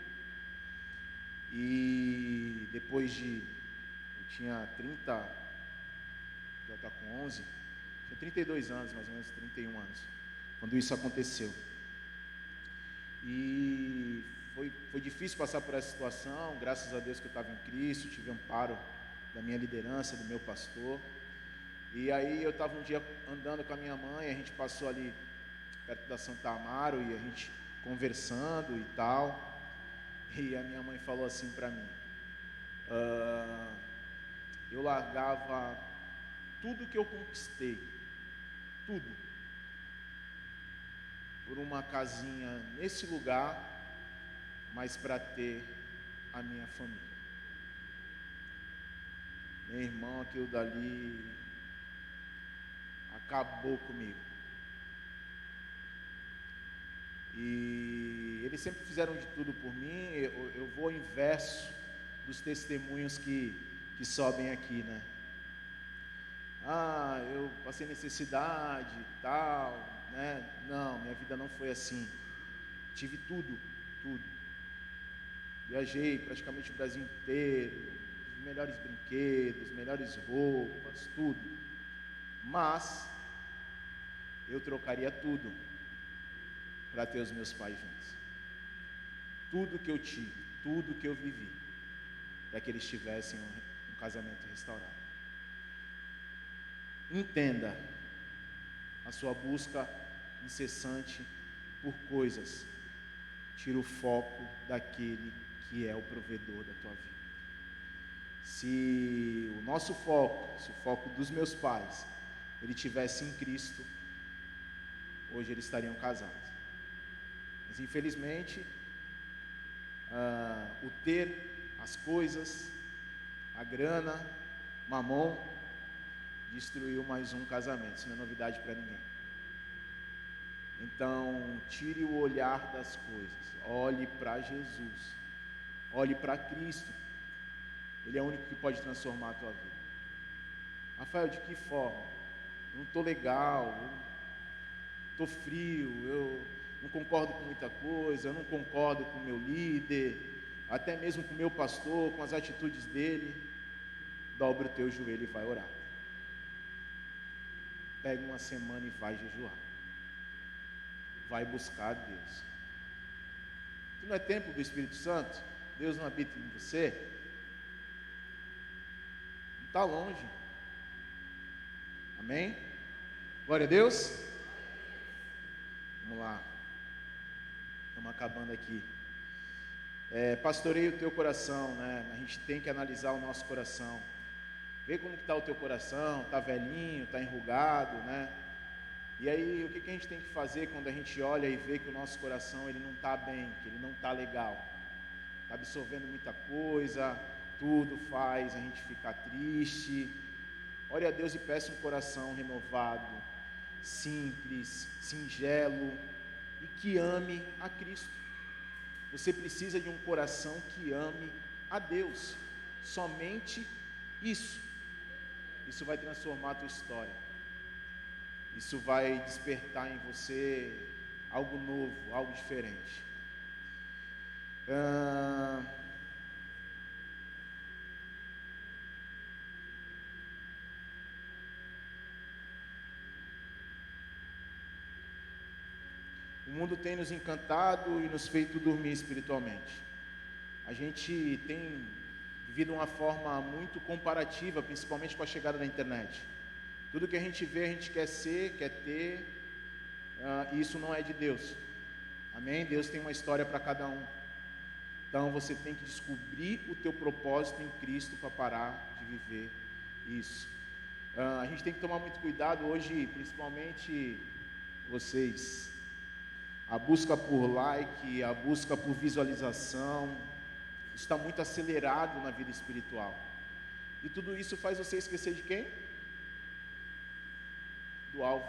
E depois eu tinha 30, já está com 11, Tinha 32 anos, mais ou menos 31 anos, quando isso aconteceu. E foi difícil passar por essa situação. Graças a Deus que eu estava em Cristo, tive amparo da minha liderança, do meu pastor. E aí eu estava um dia andando com a minha mãe, a gente passou ali perto da Santa Amaro e a gente conversando e tal. E a minha mãe falou assim para mim: eu largava tudo que eu conquistei, tudo, por uma casinha nesse lugar, mas para ter a minha família. Meu irmão, aquilo dali acabou comigo. E eles sempre fizeram de tudo por mim. Eu vou ao inverso dos testemunhos que sobem aqui, né? Eu passei necessidade e tal, né? Não, minha vida não foi assim. Tive tudo. Viajei praticamente o Brasil inteiro, os melhores brinquedos, melhores roupas, tudo. Mas eu trocaria tudo para ter os meus pais juntos. Tudo que eu tive, tudo que eu vivi, para que eles tivessem um casamento restaurado. Entenda a sua busca incessante por coisas. Tira o foco daquele que é o provedor da tua vida. Se o nosso foco, se o foco dos meus pais, ele tivesse em Cristo, hoje eles estariam casados. Mas infelizmente, o ter as coisas, a grana, mamon, destruiu mais um casamento. Isso não é novidade para ninguém. Então, tire o olhar das coisas, olhe para Jesus, olhe para Cristo. Ele é o único que pode transformar a tua vida. Rafael, de que forma? Eu não estou legal, eu estou frio, eu não concordo com muita coisa, eu não concordo com o meu líder, até mesmo com o meu pastor, com as atitudes dele. Dobra o teu joelho e vai orar. Pega uma semana e vai jejuar. Vai buscar Deus. Tu não é templo do Espírito Santo? Deus não habita em você? Não está longe. Amém? Glória a Deus. Vamos lá. Estamos acabando aqui. Pastoreia o teu coração, né? A gente tem que analisar o nosso coração. Vê como que está o teu coração. Está velhinho, está enrugado, né? E aí, o que a gente tem que fazer quando a gente olha e vê que o nosso coração ele não está bem, que ele não está legal, está absorvendo muita coisa, tudo faz a gente ficar triste. Ore a Deus e peça um coração renovado, simples, singelo e que ame a Cristo. Você precisa de um coração que ame a Deus, somente isso. Isso vai transformar a tua história. Isso vai despertar em você algo novo, algo diferente. O mundo tem nos encantado e nos feito dormir espiritualmente. A gente tem vivido uma forma muito comparativa, principalmente com a chegada da internet. Tudo que a gente vê, a gente quer ser, quer ter, e isso não é de Deus. Amém? Deus tem uma história para cada um. Então você tem que descobrir o teu propósito em Cristo para parar de viver isso. A gente tem que tomar muito cuidado hoje, principalmente vocês. A busca por like, a busca por visualização, está muito acelerado na vida espiritual. E tudo isso faz você esquecer de quem? Do alvo.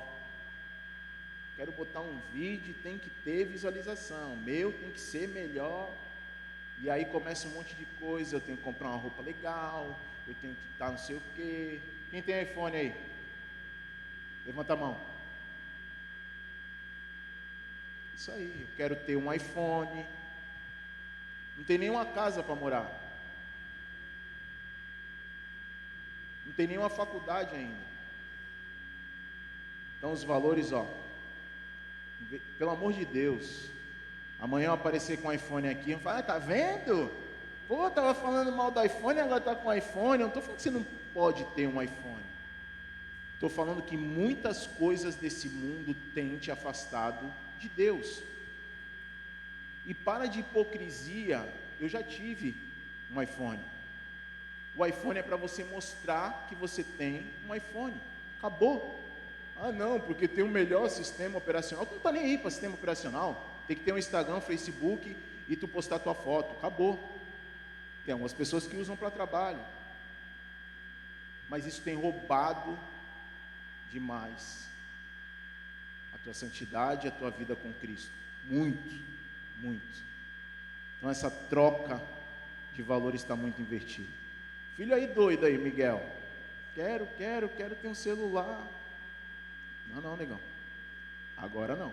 Quero botar um vídeo, tem que ter visualização, meu tem que ser melhor. E aí começa um monte de coisa, eu tenho que comprar uma roupa legal, eu tenho que estar não sei o quê. Quem tem iPhone aí? Levanta a mão. Isso aí, eu quero ter um iPhone. Não tem nenhuma casa para morar. Não tem nenhuma faculdade ainda. Então os valores, pelo amor de Deus, amanhã eu aparecer com o iPhone aqui, eu falo, tá vendo? Pô, tava falando mal do iPhone, agora tá com o iPhone. Eu não estou falando que você não pode ter um iPhone. Estou falando que muitas coisas desse mundo têm te afastado de Deus. E para de hipocrisia, eu já tive um iPhone. O iPhone é para você mostrar que você tem um iPhone. Acabou. Ah não, porque tem o melhor sistema operacional. Tu não está nem aí para sistema operacional. Tem que ter um Instagram, Facebook e tu postar tua foto. Acabou. Tem algumas pessoas que usam para trabalho. Mas isso tem roubado demais a tua santidade e a tua vida com Cristo. Muito, muito. Então essa troca de valores está muito invertida. Filho aí doido aí, Miguel. Quero ter um celular. Não, negão. Agora não.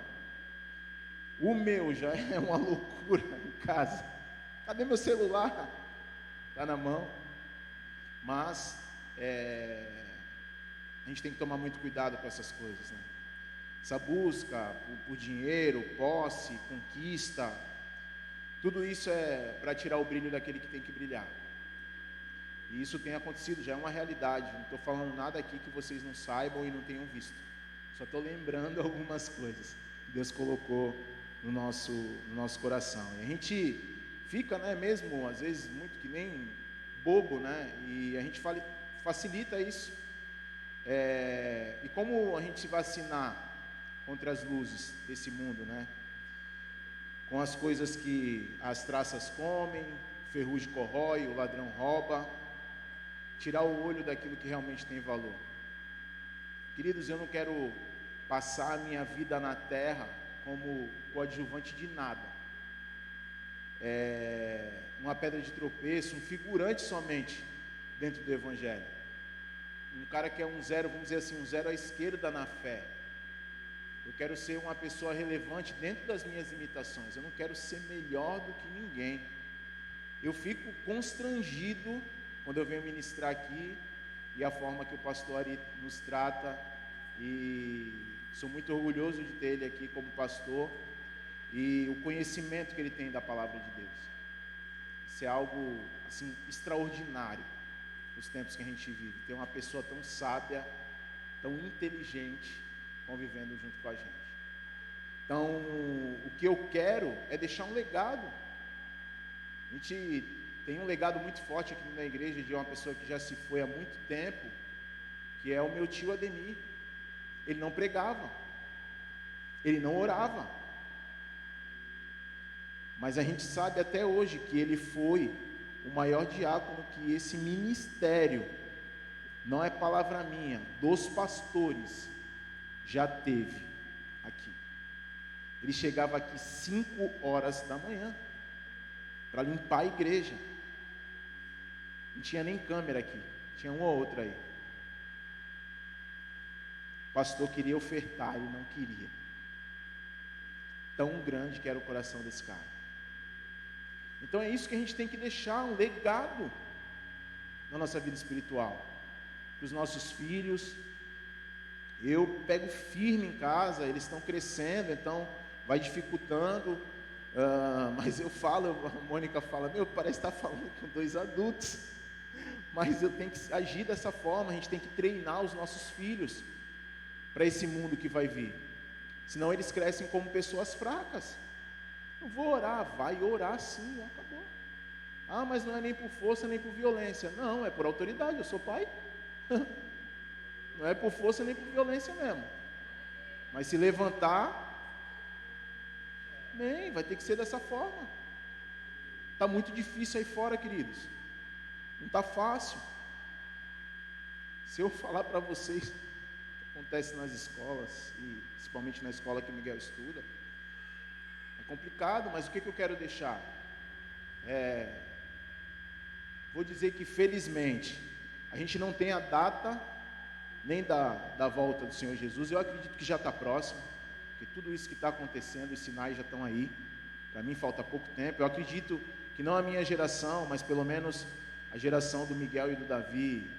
O meu já é uma loucura em casa. Cadê meu celular? Está na mão. Mas a gente tem que tomar muito cuidado com essas coisas, né? Essa busca por dinheiro, posse, conquista, tudo isso é para tirar o brilho daquele que tem que brilhar. E isso tem acontecido, já é uma realidade. Não estou falando nada aqui que vocês não saibam e não tenham visto. Só estou lembrando algumas coisas que Deus colocou no nosso coração. E a gente fica, né, mesmo, às vezes, muito que nem bobo, né? E a gente facilita isso. E como a gente se vacinar contra as luzes desse mundo, né? Com as coisas que as traças comem, ferrugem corrói, o ladrão rouba, tirar o olho daquilo que realmente tem valor. Queridos, eu não quero passar a minha vida na terra como coadjuvante de nada. Uma pedra de tropeço, um figurante somente dentro do Evangelho. Um cara que é um zero, vamos dizer assim, um zero à esquerda na fé. Eu quero ser uma pessoa relevante dentro das minhas limitações. Eu não quero ser melhor do que ninguém. Eu fico constrangido quando eu venho ministrar aqui e a forma que o pastor Ari nos trata, e sou muito orgulhoso de ter ele aqui como pastor e o conhecimento que ele tem da palavra de Deus. Isso é algo assim extraordinário nos tempos que a gente vive. Ter uma pessoa tão sábia, tão inteligente convivendo junto com a gente. Então, o que eu quero é deixar um legado. A gente tem um legado muito forte aqui na igreja de uma pessoa que já se foi há muito tempo, que é o meu tio Ademir. Ele não pregava, ele não orava, mas a gente sabe até hoje que ele foi o maior diácono que esse ministério, não é palavra minha, dos pastores, já teve aqui. Ele chegava aqui 5 horas da manhã para limpar a igreja. Não tinha nem câmera aqui, tinha uma ou outra aí. O pastor queria ofertar, ele não queria. Tão grande que era o coração desse cara. Então é isso que a gente tem que deixar, um legado na nossa vida espiritual, para os nossos filhos. Eu pego firme em casa, eles estão crescendo, então vai dificultando, mas eu falo, a Mônica fala, parece estar falando com 2 adultos, mas eu tenho que agir dessa forma. A gente tem que treinar os nossos filhos para esse mundo que vai vir, senão eles crescem como pessoas fracas. Eu vou orar, vai orar sim, acabou. Ah, mas não é nem por força nem por violência. Não, é por autoridade, eu sou pai. Não é por força nem por violência mesmo. Mas se levantar, bem, vai ter que ser dessa forma. Está muito difícil aí fora, queridos. Não está fácil. Se eu falar para vocês o que acontece nas escolas, e principalmente na escola que o Miguel estuda, é complicado, mas o que eu quero deixar? Vou dizer que felizmente a gente não tem a data nem da volta do Senhor Jesus. Eu acredito que já está próximo, porque tudo isso que está acontecendo, os sinais já estão aí. Para mim falta pouco tempo. Eu acredito que não a minha geração, mas pelo menos a geração do Miguel e do Davi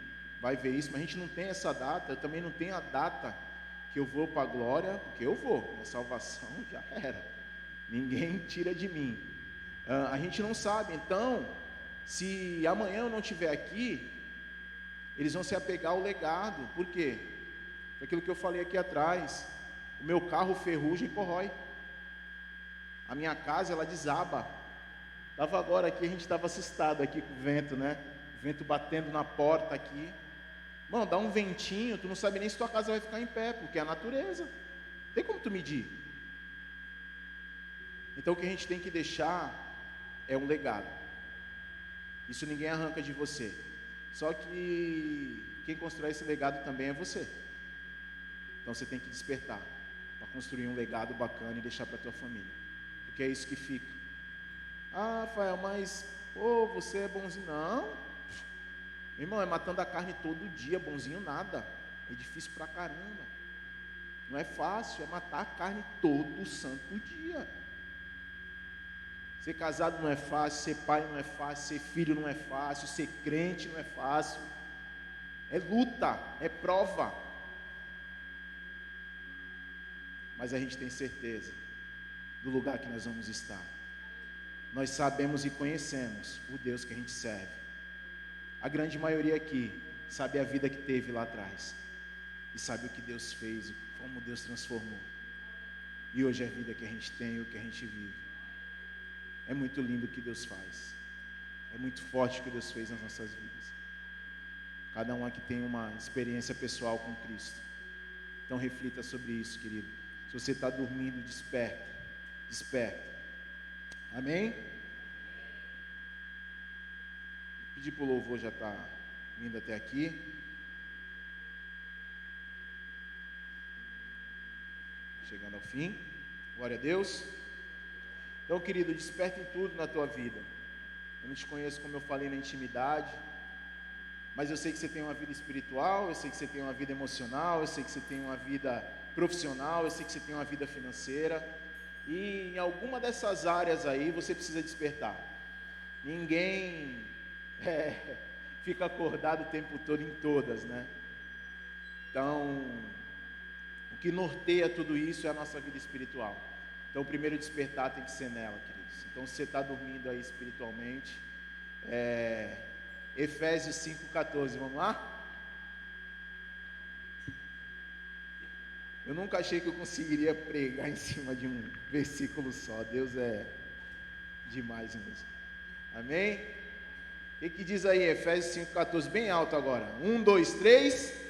vai ver isso, mas a gente não tem essa data. Eu também não tenho a data que que eu vou para a glória, porque eu vou, minha salvação já era, ninguém tira de mim. A gente não sabe, então, se amanhã eu não estiver aqui, eles vão se apegar ao legado. Por quê? Aquilo que eu falei aqui atrás, o meu carro ferrugem corrói, a minha casa ela desaba. Estava agora aqui, a gente estava assustado aqui com o vento, né? O vento batendo na porta aqui. Mano, dá um ventinho, tu não sabe nem se tua casa vai ficar em pé, porque é a natureza. Não tem como tu medir. Então o que a gente tem que deixar é um legado. Isso ninguém arranca de você. Só que quem constrói esse legado também é você. Então você tem que despertar para construir um legado bacana e deixar para tua família. Porque é isso que fica. Ah, Rafael, mas você é bonzinho. Não. Meu irmão, é matando a carne todo dia, bonzinho nada. É difícil pra caramba. Não é fácil, é matar a carne todo santo dia. Ser casado não é fácil, ser pai não é fácil, ser filho não é fácil, ser crente não é fácil. É luta, é prova. Mas a gente tem certeza do lugar que nós vamos estar. Nós sabemos e conhecemos o Deus que a gente serve. A grande maioria aqui sabe a vida que teve lá atrás. E sabe o que Deus fez, como Deus transformou. E hoje é a vida que a gente tem, o que a gente vive. É muito lindo o que Deus faz. É muito forte o que Deus fez nas nossas vidas. Cada um aqui tem uma experiência pessoal com Cristo. Então reflita sobre isso, querido. Se você está dormindo, desperta. Desperta. Amém? Pedir para o louvor já está vindo até aqui. Chegando ao fim. Glória a Deus. Então, querido, desperta em tudo na tua vida. Eu não te conheço, como eu falei, na intimidade, mas eu sei que você tem uma vida espiritual, eu sei que você tem uma vida emocional, eu sei que você tem uma vida profissional, eu sei que você tem uma vida financeira, e em alguma dessas áreas aí você precisa despertar. Ninguém fica acordado o tempo todo em todas, né? Então, o que norteia tudo isso é a nossa vida espiritual. Então, o primeiro despertar tem que ser nela, queridos. Então, se você está dormindo aí espiritualmente, Efésios 5,14, vamos lá? Eu nunca achei que eu conseguiria pregar em cima de um versículo só. Deus é demais mesmo. Amém? O que diz aí, Efésios 5,14, bem alto agora. 1, 2, 3.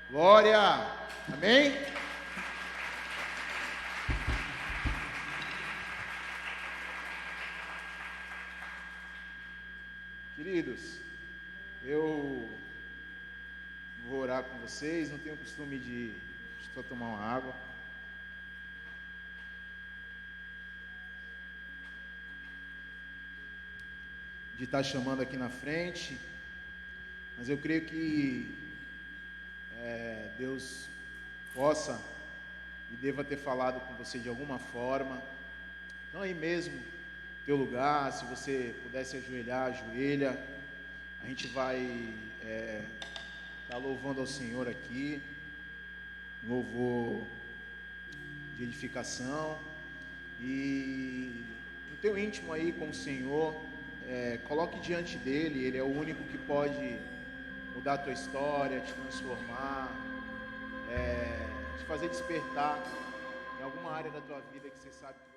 Glória! Amém? Queridos, eu vou orar com vocês, não tenho costume de só tomar uma água. De estar chamando aqui na frente, mas eu creio que Deus possa e deva ter falado com você de alguma forma. Então aí mesmo, teu lugar, se você pudesse ajoelhar, ajoelha. A gente vai estar louvando ao Senhor aqui, louvor de edificação, e no teu íntimo aí com o Senhor, coloque diante dele. Ele é o único que pode mudar a tua história, te transformar, te fazer despertar em alguma área da tua vida que você sabe que